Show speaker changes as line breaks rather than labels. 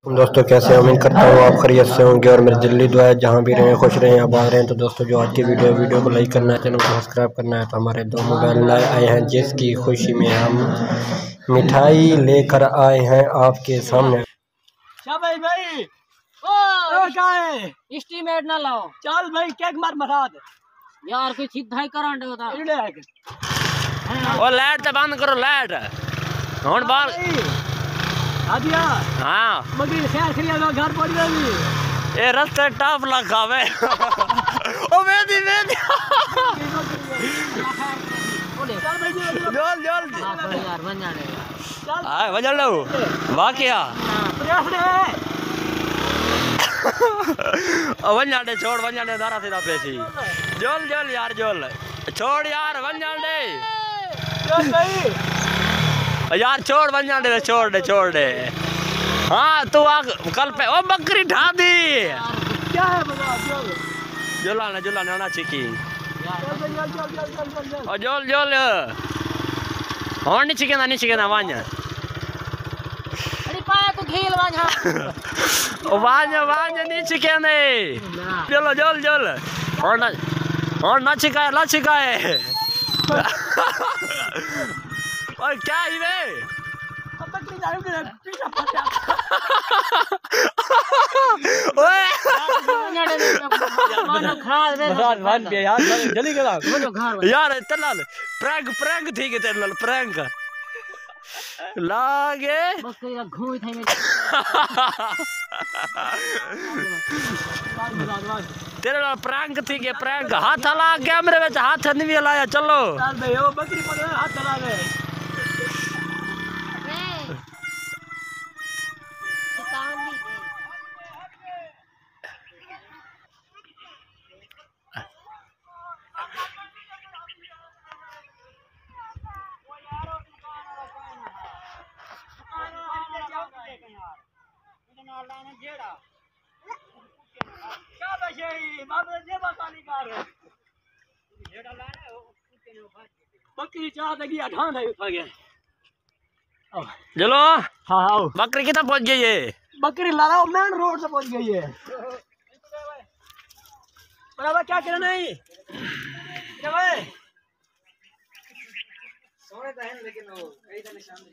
दोस्तों कैसे उम्मीद करता हूँ आप खैरियत से होंगे और मेरी दिल्ली दुआ है जहाँ भी रहें खुश रहें आबाद रहें। तो दोस्तों जो आज की वीडियो को लाइक करना है, चैनल को सब्सक्राइब करना है। तो हमारे दो मोबाइल लाए आए हैं जिसकी खुशी में हम मिठाई लेकर आए हैं आपके सामने।
भाई भाई
एस्टीमेट ना लाओ,
चल भाई केक मार मरा दे
यार कोई सीधा ही करंट होता।
ओ लाइट तो बंद करो, लाइट हुन बाल
आदिया
हां
मगर खैर खरिया लो घर पड़ गई
ए रास्ते टॉप लगावे ओ मेदी
चल भाई
जल
यार बन जाने
चल
आ वजल लो वाकया
प्रयास रे
ओ वंजाडे छोड़ वंजाडे दारा सीधा पेसी जल यार जल छोड़ यार वंजाडे
चल भाई
यार छोड़ वंजाडे छोड़ दे हाँ तू आ कल पे ओ बकरी ढा दी
क्या है बता
जुलाना ना चिकी
चल
ओ जल और नहीं चिकेना वांजा
अरे पाया तो खेल वांजा
ओ वांजा नहीं चिकेने चलो जल और ना चिकाए और क्या ही वे
बकरी जाने के पीछे फंस जा
ओए
मानो खाल रे
वन पे यार जल्दी करा
बोलो घर
यार तलाल प्रैंक थी के तलाल प्रैंक लागे
बकरी का घोई थे में
तेरे नाल प्रैंक थी के प्रैंक हाथ हला कैमरे में हाथ नहीं लाया चलो
चल भाई वो बकरी पकड़ हाथ चला गए बकरी चाह लगी ढांढ है उठा गया
चलो
हाँ आओ
बकरी कितना पहुंच गई है
बकरी लाला मेन रोड से पहुंच गई है बराबर क्या करना है क्या भाई सोने तो है लेकिन वो कई दिन शाम में